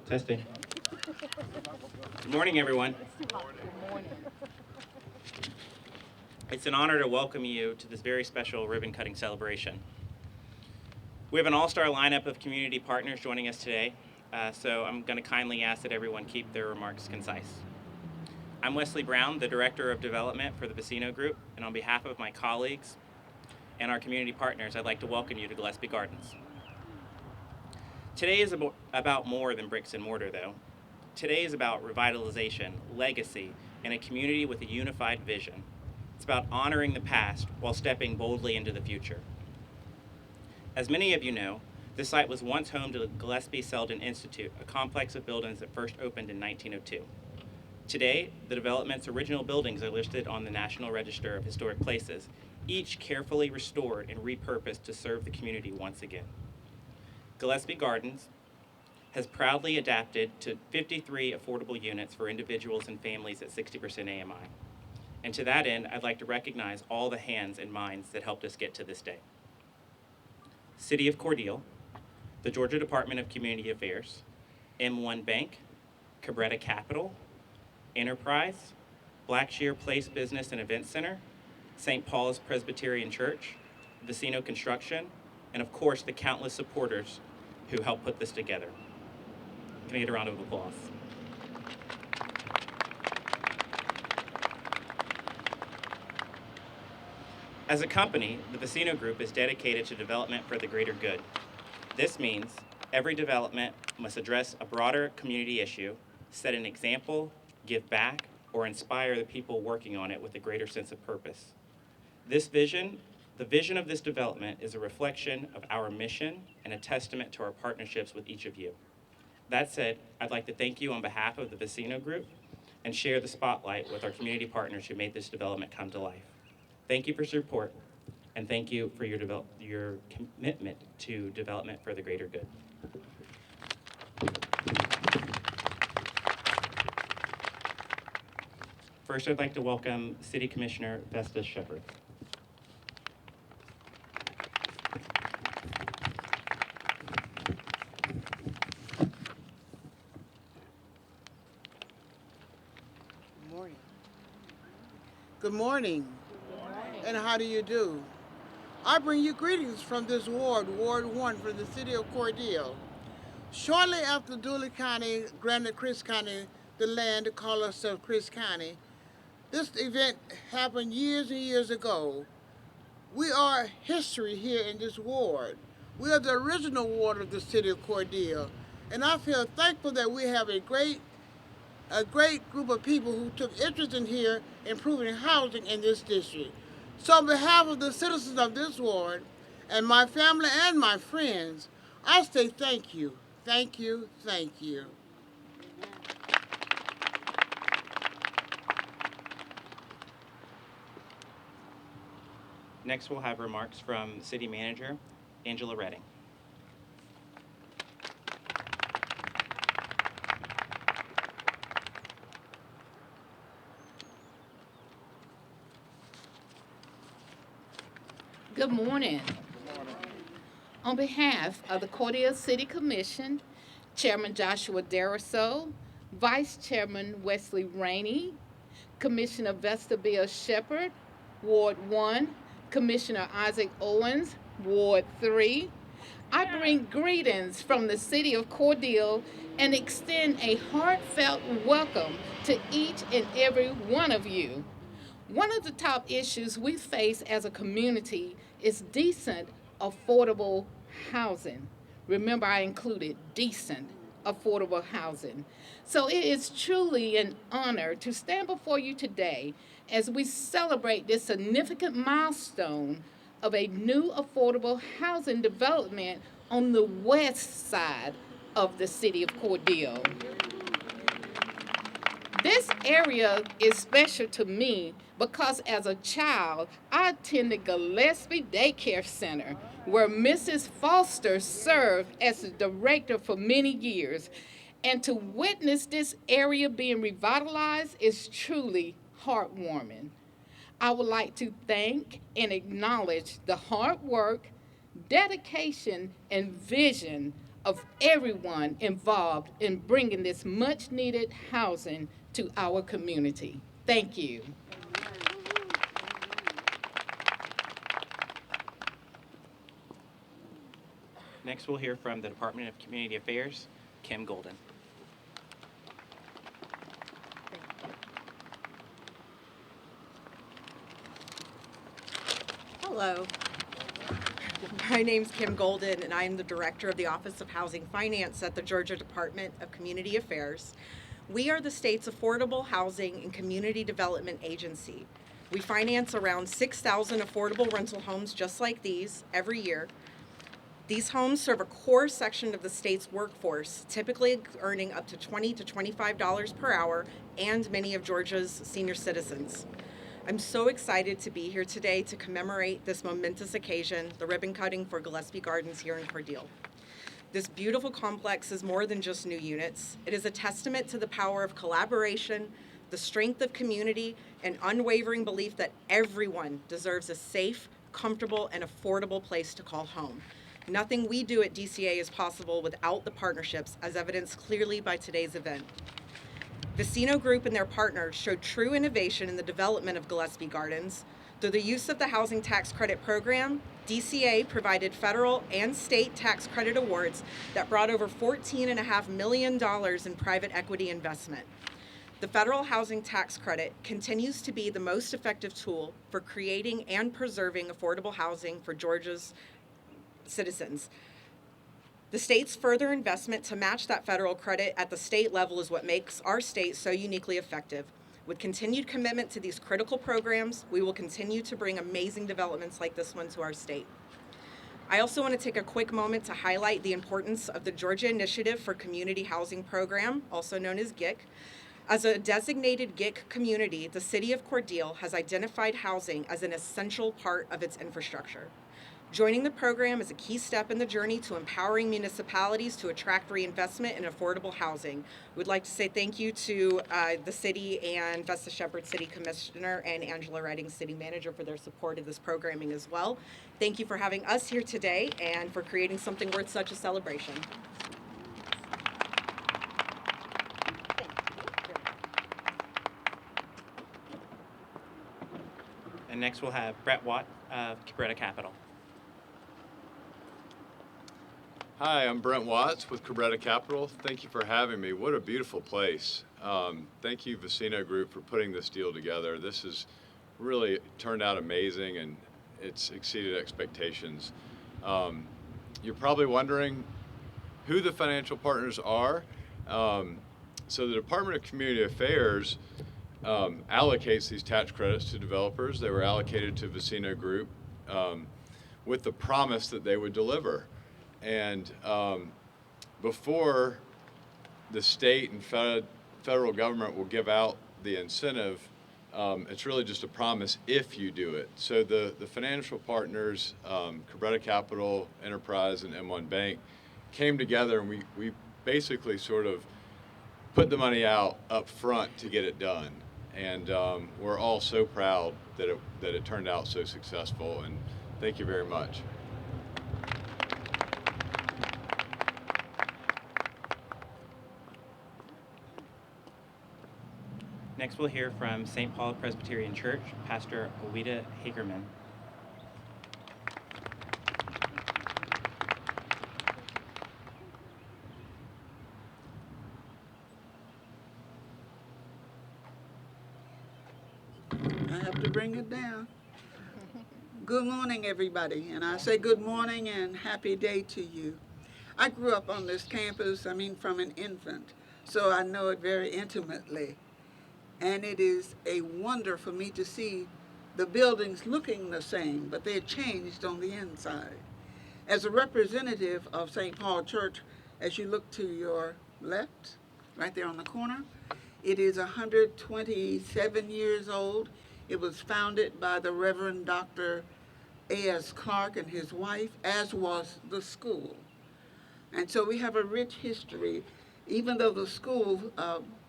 Testing. Good morning, everyone. It's an honor to welcome you to this very special ribbon cutting celebration. We have an all-star lineup of community partners joining us today, so I'm going to kindly ask that everyone keep their remarks concise. I'm Wesley Brown, the Director of Development for the Vencino Group, and on behalf of my colleagues and our community partners, I'd like to welcome you to Gillespie Gardens. Today is about more than bricks and mortar, though. Today is about revitalization, legacy, and a community with a unified vision. It's about honoring the past while stepping boldly into the future. As many of you know, this site was once home to the Gillespie Selden Institute, a complex of buildings that first opened in 1902. Today, the development's original buildings are listed on the National Register of Historic Places, each carefully restored and repurposed to serve the community once again. Gillespie Gardens has proudly adapted to 53 affordable units for individuals and families at 60% AMI. And to that end, I'd like to recognize all the hands and minds that helped us get to this day. City of Cordele, the Georgia Department of Community Affairs, M1 Bank, Cabretta Capital, Enterprise, Blackshear Place Business and Event Center, St. Paul's Presbyterian Church, Vencino Construction, and of course the countless supporters who helped put this together. Can I get a round of applause? As a company, the Vencino Group is dedicated to development for the greater good. This means every development must address a broader community issue, set an example, give back, or inspire the people working on it with a greater sense of purpose. The vision of this development is a reflection of our mission and a testament to our partnerships with each of you. That said, I'd like to thank you on behalf of the Vencino Group and share the spotlight with our community partners who made this development come to life. Thank you for your support, and thank you for your commitment to development for the greater good. First, I'd like to welcome City Commissioner Vesta Shepard. Good morning. And how do you do? I bring you greetings from this ward, Ward 1 for the City of Cordele. Shortly after Dooley County granted Chris County the land to call ourselves Chris County, this event happened years and years ago. We are history here in this ward. We are the original ward of the City of Cordele, and I feel thankful that we have a great group of people who took interest in here improving housing in this district. So on behalf of the citizens of this ward and my family and my friends, I say thank you, thank you, thank you. Next, we'll have remarks from City Manager Angela Redding. Good morning. On behalf of the Cordele City Commission, Chairman Joshua Daraso, Vice Chairman Wesley Rainey, Commissioner Vesta Bill Shepard, Ward 1, Commissioner Isaac Owens, Ward 3, I bring greetings from the City of Cordele and extend a heartfelt welcome to each and every one of you. One of the top issues we face as a community is decent, affordable housing. Remember, I included decent, affordable housing. So it is truly an honor to stand before you today as we celebrate this significant milestone of a new affordable housing development on the west side of the City of Cordele. This area is special to me because as a child, I attended Gillespie Daycare Center, where Mrs. Foster served as the director for many years. And to witness this area being revitalized is truly heartwarming. I would like to thank and acknowledge the hard work, dedication, and vision of everyone involved in bringing this much needed housing to our community. Thank you. Next, we'll hear from the Department of Community Affairs, Kim Golden. Hello. My name's Kim Golden, and I am the Director of the Office of Housing Finance at the Georgia Department of Community Affairs. We are the state's affordable housing and community development agency. We finance around 6,000 affordable rental homes just like these every year. These homes serve a core section of the state's workforce, typically earning up to $20 to $25 per hour, and many of Georgia's senior citizens. I'm so excited to be here today to commemorate this momentous occasion, the ribbon cutting for Gillespie Gardens here in Cordele. This beautiful complex is more than just new units. It is a testament to the power of collaboration, the strength of community, and unwavering belief that everyone deserves a safe, comfortable, and affordable place to call home. Nothing we do at DCA is possible without the partnerships, as evidenced clearly by today's event. Vencino Group and their partners showed true innovation in the development of Gillespie Gardens. Through the use of the Housing Tax Credit Program, DCA provided federal and state tax credit awards that brought over $14.5 million in private equity investment. The federal housing tax credit continues to be the most effective tool for creating and preserving affordable housing for Georgia's citizens. The state's further investment to match that federal credit at the state level is what makes our state so uniquely effective. With continued commitment to these critical programs, we will continue to bring amazing developments like this one to our state. I also want to take a quick moment to highlight the importance of the Georgia Initiative for Community Housing Program, also known as GIC. As a designated GIC community, the City of Cordele has identified housing as an essential part of its infrastructure. Joining the program is a key step in the journey to empowering municipalities to attract reinvestment in affordable housing. We'd like to say thank you to the city and Vesta Shepherd City Commissioner and Angela Redding, City Manager, for their support of this programming as well. Thank you for having us here today and for creating something worth such a celebration. And next, we'll have Brett Watt of Cabretta Capital. Hi, I'm Brent Watts with Cabretta Capital. Thank you for having me. What a beautiful place. Thank you, Vencino Group, for putting this deal together. This has really turned out amazing, and it's exceeded expectations. You're probably wondering who the financial partners are. So the Department of Community Affairs allocates these tax credits to developers. They were allocated to Vencino Group with the promise that they would deliver. And before the state and federal government will give out the incentive, it's really just a promise if you do it. So the financial partners, Cabretta Capital, Enterprise, and M1 Bank, came together, and we basically sort of put the money out up front to get it done. And we're all so proud that it turned out so successful, and thank you very much. Next, we'll hear from St. Paul Presbyterian Church, Pastor Owita Hagerman. I have to bring it down. Good morning, everybody. And I say good morning and happy day to you. I grew up on this campus, from an infant, so I know it very intimately. And it is a wonder for me to see the buildings looking the same, but they're changed on the inside. As a representative of St. Paul Church, as you look to your left, right there on the corner, it is 127 years old. It was founded by the Reverend Dr. A.S. Clark and his wife, as was the school. And so we have a rich history. Even though the school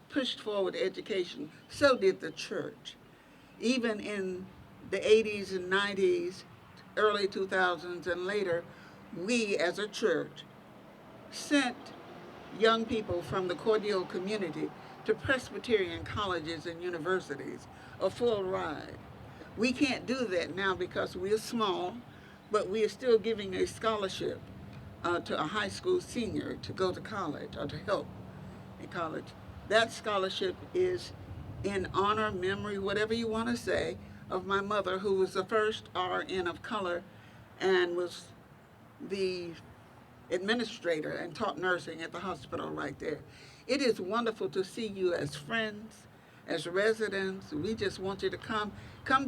pushed forward education, so did the church. Even in the 80s and 90s, early 2000s and later, we as a church sent young people from the Cordele community to Presbyterian colleges and universities, a full ride. We can't do that now because we're small, but we are still giving a scholarship to a high school senior to go to college or to help in college. That scholarship is in honor, memory, whatever you want to say, of my mother, who was the first RN of color and was the administrator and taught nursing at the hospital right there. It is wonderful to see you as friends, as residents. We just want you to come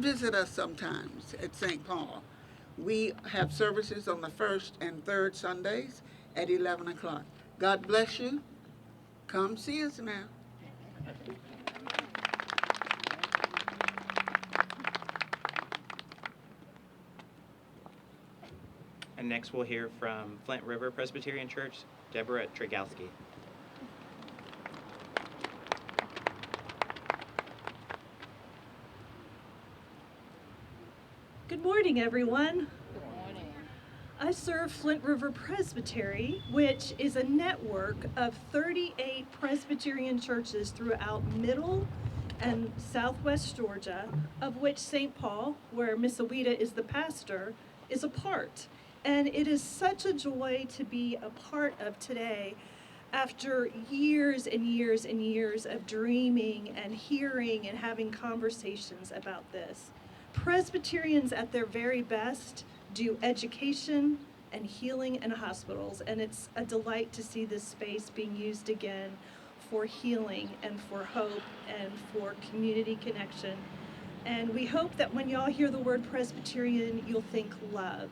visit us sometimes at St. Paul. We have services on the first and third Sundays at 11 o'clock. God bless you. Come see us now. And next we'll hear from Flint River Presbyterian Church, Deborah Trigowski. Good morning, everyone. Good morning. I serve Flint River Presbytery, which is a network of 38 Presbyterian churches throughout Middle and Southwest Georgia, of which St. Paul, where Miss Awita is the pastor, is a part. And it is such a joy to be a part of today after years and years and years of dreaming and hearing and having conversations about this. Presbyterians at their very best do education and healing in hospitals, and it's a delight to see this space being used again for healing and for hope and for community connection. And we hope that when y'all hear the word Presbyterian, you'll think love,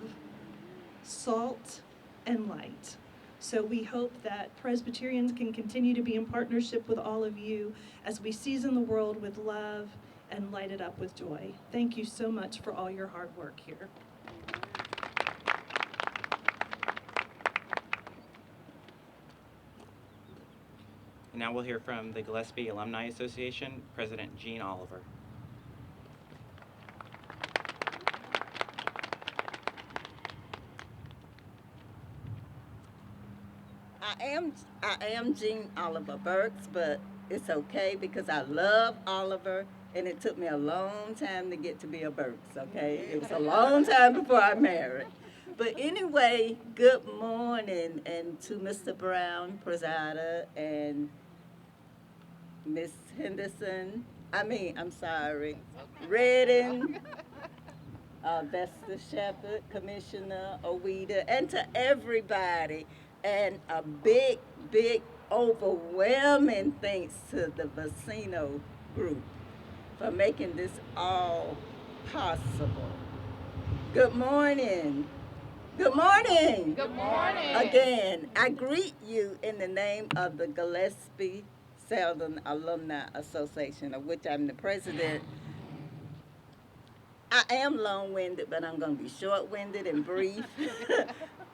salt, and light. So we hope that Presbyterians can continue to be in partnership with all of you as we season the world with love and light it up with joy. Thank you so much for all your hard work here. And now we'll hear from the Gillespie Alumni Association, President Jean Oliver. I am Jean Oliver Burks, but it's okay because I love Oliver, and it took me a long time to get to be a Burks, okay? It was a long time before I married. But anyway, good morning, and to Mr. Brown, presider, and Miss Henderson, Redden, Vesta Shepherd, Commissioner Owita, and to everybody. And a big, overwhelming thanks to the Vencino Group for making this all possible. Good morning. Good morning. Good morning. Again, I greet you in the name of the Gillespie Southern Alumni Association, of which I'm the president. I am long-winded, but I'm going to be short-winded and brief.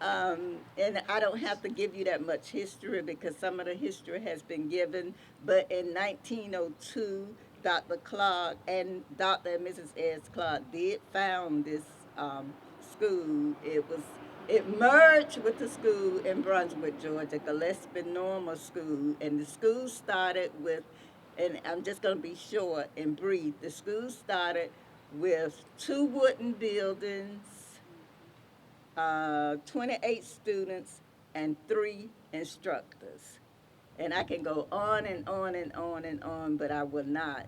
And I don't have to give you that much history because some of the history has been given. But in 1902, Dr. Clark and Dr. and Mrs. S. Clark did found this school. It merged with the school in Brunswick, Georgia, Gillespie Normal School. And the school started with, and I'm just going to be short and brief, the school started with 2 wooden buildings, 28 students, and 3 instructors. And I can go on and on and on and on, but I will not,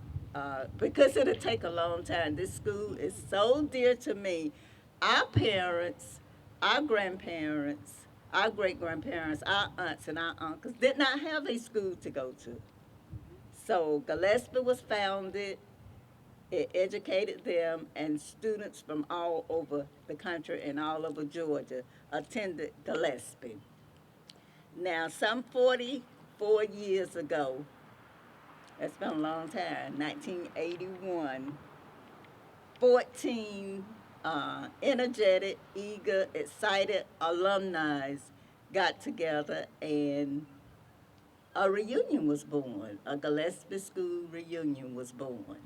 because it'll take a long time. This school is so dear to me. Our parents, our grandparents, our great-grandparents, our aunts and our uncles did not have a school to go to. So Gillespie was founded. It educated them, and students from all over the country and all over Georgia attended Gillespie. Now, some 44 years ago, that's been a long time, 1981, 14 energetic, eager, excited alumni got together, and a reunion was born. A Gillespie School reunion was born.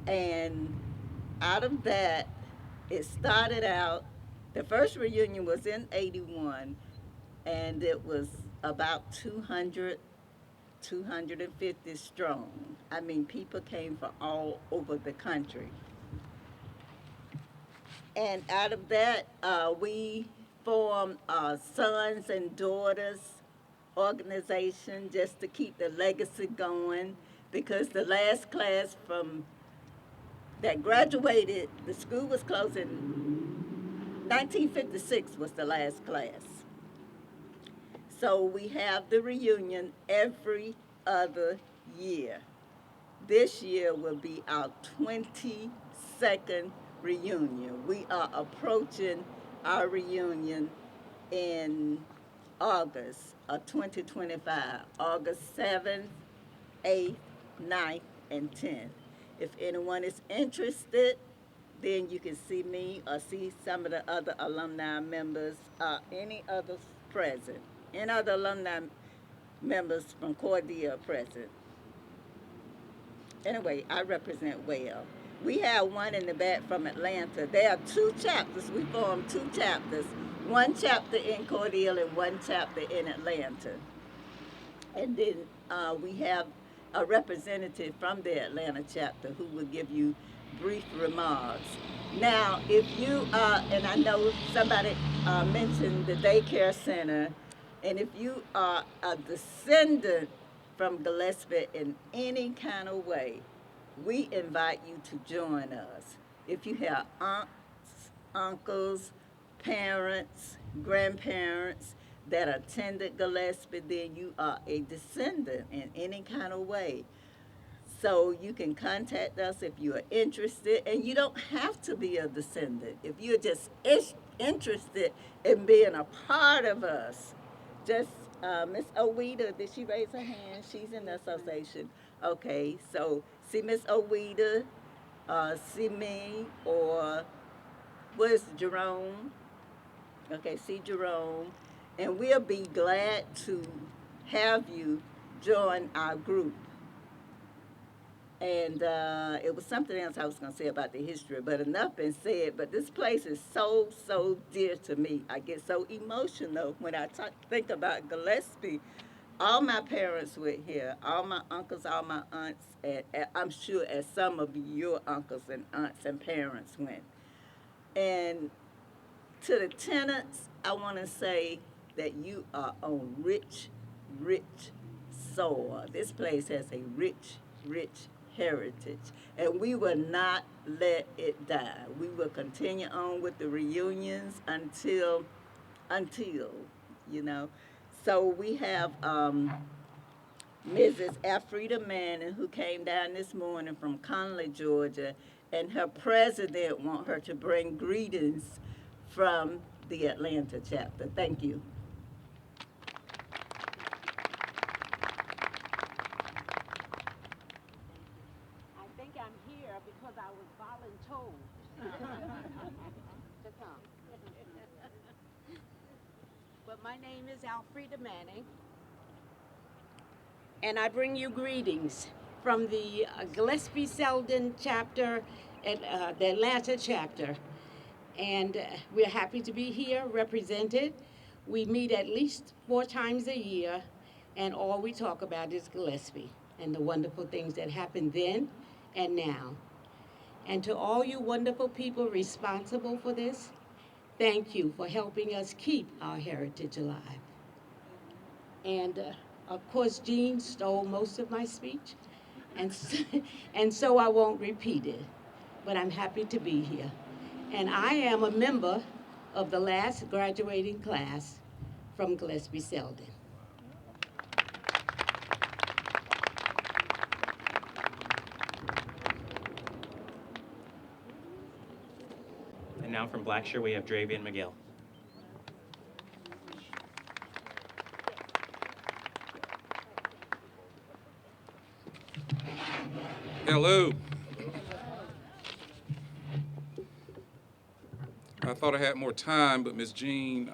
And out of that, it started out, the first reunion was in 81, and it was about 250 strong. I mean, people came from all over the country. And out of that, we formed a Sons and Daughters organization just to keep the legacy going, because the last class from that graduated, the school was closed in 1956 was the last class. So we have the reunion every other year. This year will be our 22nd reunion. We are approaching our reunion in August of 2025, August 7th, 8th, 9th, and 10th. If anyone is interested, then you can see me or see some of the other alumni members, any others present, any other alumni members from Cordele present. Anyway, I represent well. We have one in the back from Atlanta. There are 2 chapters. We formed 2 chapters. One chapter in Cordele and one chapter in Atlanta. And then we have a representative from the Atlanta chapter who will give you brief remarks. Now, if you and I know somebody mentioned the daycare center, and if you are a descendant from Gillespie in any kind of way, we invite you to join us. If you have aunts, uncles, parents, grandparents that attended Gillespie, then you are a descendant in any kind of way. So you can contact us if you are interested, and you don't have to be a descendant. If you're just interested in being a part of us, just Miss Oweda, did she raise her hand? She's in the association. Okay, so see Miss Oweda, see me, or where's Jerome? Okay, see Jerome, and we'll be glad to have you join our group. And it was something else I was going to say about the history, but enough been said. But this place is so, so dear to me. I get so emotional when I think about Gillespie. All my parents were here, all my uncles, all my aunts, and I'm sure as some of your uncles and aunts and parents went. And to the tenants, I want to say that you are on rich, rich soil. This place has a rich, rich heritage, and we will not let it die. We will continue on with the reunions until you know. So we have Mrs. Alfreda Manning, who came down this morning from Conley, Georgia, and her president want her to bring greetings from the Atlanta chapter. Thank you. I think I'm here because I was voluntold to come. But my name is Alfreda Manning, and I bring you greetings from the Gillespie Selden chapter at the Atlanta chapter. And we're happy to be here represented. We meet at least 4 times a year, and all we talk about is Gillespie and the wonderful things that happened then and now. And to all you wonderful people responsible for this, thank you for helping us keep our heritage alive. And of course, Jean stole most of my speech, and so I won't repeat it, but I'm happy to be here. And I am a member of the last graduating class from Gillespie Selden. And now from Blackshear, we have Dravian McGill. Hello. I thought I had more time, but Miss Jean,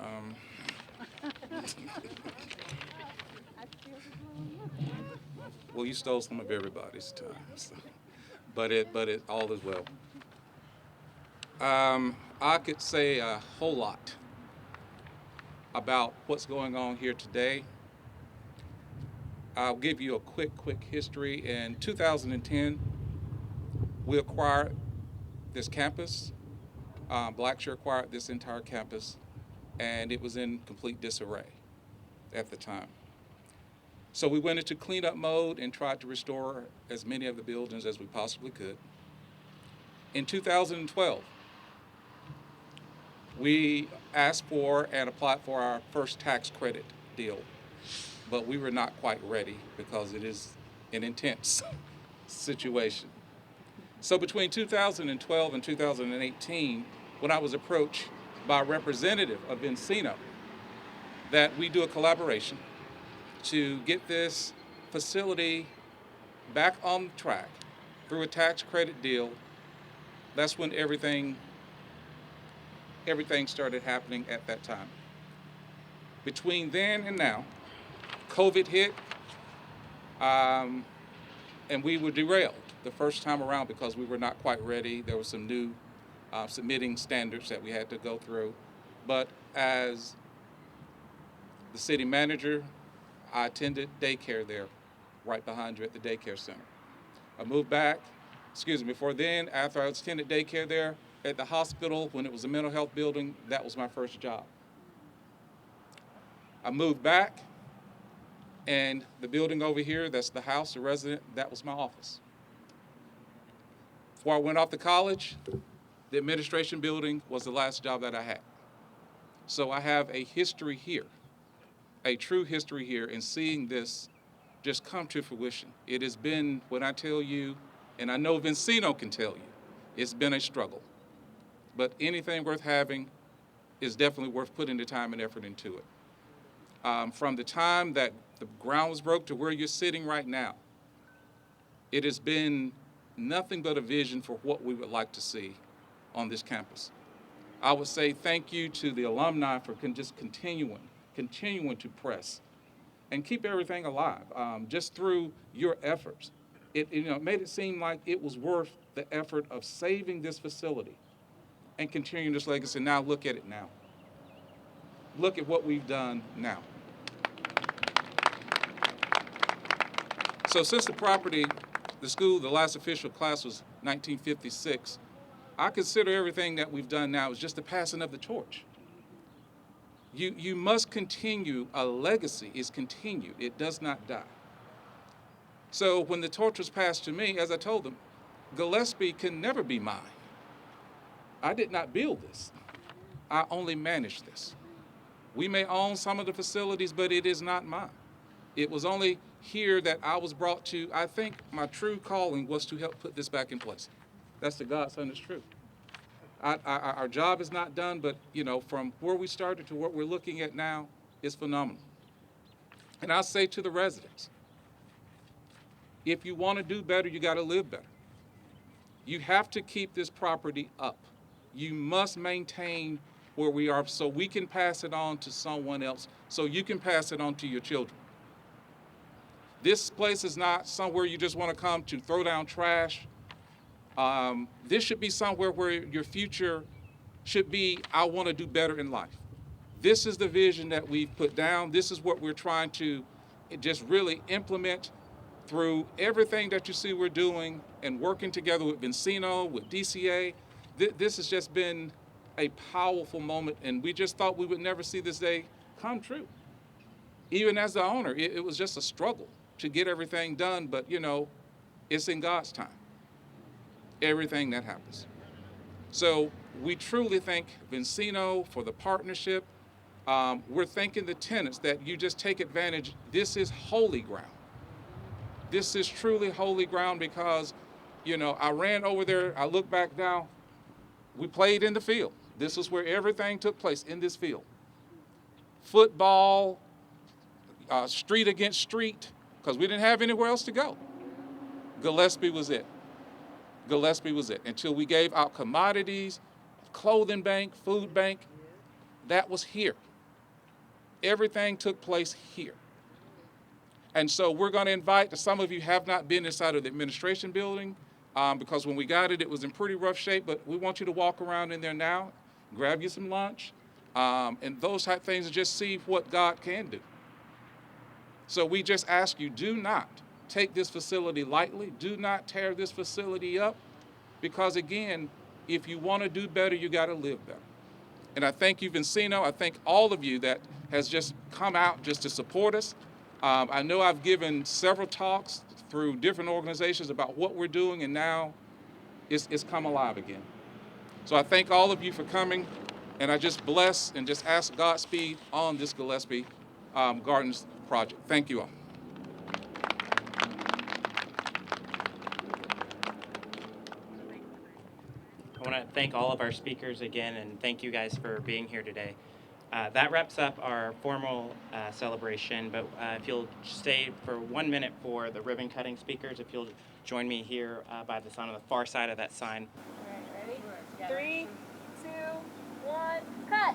well, you stole some of everybody's time, so. but it all is well. I could say a whole lot about what's going on here today. I'll give you a quick history. In 2010, we acquired this campus. Blackshear acquired this entire campus, and it was in complete disarray at the time. So we went into cleanup mode and tried to restore as many of the buildings as we possibly could. In 2012, we asked for and applied for our first tax credit deal, but we were not quite ready because it is an intense situation. So between 2012 and 2018, when I was approached by a representative of Vencino that we do a collaboration to get this facility back on track through a tax credit deal, that's when everything started happening at that time. Between then and now, COVID hit, and we were derailed the first time around because we were not quite ready. There were some new submitting standards that we had to go through. But as the city manager, I attended daycare there, right behind you at the daycare center. I moved back, before then, after I attended daycare there, at the hospital, when it was a mental health building, that was my first job. I moved back, and the building over here, that's the house, the resident, that was my office. Before I went off to college, the administration building was the last job that I had. So I have a history here, a true history here in seeing this just come to fruition. It has been, when I tell you, and I know Vencino can tell you, it's been a struggle. But anything worth having is definitely worth putting the time and effort into it. From the time that the ground was broke to where you're sitting right now, it has been nothing but a vision for what we would like to see on this campus. I would say thank you to the alumni for just continuing to press and keep everything alive. Just through your efforts, it made it seem like it was worth the effort of saving this facility and continuing this legacy. Now look at it now. Look at what we've done now. So since the school, the last official class was 1956, I consider everything that we've done now is just the passing of the torch. You must continue, a legacy is continued, it does not die. So when the torch was passed to me, as I told them, Gillespie can never be mine. I did not build this, I only manage this. We may own some of the facilities, but it is not mine. It was only here that I was brought to, I think my true calling was to help put this back in place. That's the God's honest truth. Our job is not done, but from where we started to what we're looking at now is phenomenal. And I say to the residents, if you want to do better, you got to live better. You have to keep this property up. You must maintain where we are so we can pass it on to someone else, so you can pass it on to your children. This place is not somewhere you just want to come to throw down trash. This should be somewhere where your future should be, I want to do better in life. This is the vision that we've put down. This is what we're trying to just really implement through everything that you see we're doing and working together with Vencino, with DCA. This has just been a powerful moment, and we just thought we would never see this day come true. Even as the owner, it was just a struggle to get everything done, but it's in God's time, everything that happens. So we truly thank Vencino for the partnership. We're thanking the tenants that you just take advantage. This is holy ground. This is truly holy ground because, I ran over there, I look back now, we played in the field. This is where everything took place, in this field. Football, street against street, because we didn't have anywhere else to go. Gillespie was it. Gillespie was it. Until we gave out commodities, clothing bank, food bank, that was here. Everything took place here. And so we're going to invite, some of you have not been inside of the administration building because when we got it, it was in pretty rough shape, but we want you to walk around in there now, grab you some lunch, and those type things, and just see what God can do. So we just ask you, do not take this facility lightly. Do not tear this facility up, because again, if you want to do better, you got to live better. And I thank you, Vencino. I thank all of you that has just come out just to support us. I know I've given several talks through different organizations about what we're doing, and now it's come alive again. So I thank all of you for coming, and I just bless and just ask Godspeed on this Gillespie Gardens project. Thank you all. I want to thank all of our speakers again, and thank you guys for being here today. That wraps up our formal celebration, but if you'll stay for 1 minute for the ribbon cutting speakers, if you'll join me here by the sign on the far side of that sign. All right, ready? 3, 2, 1, cut!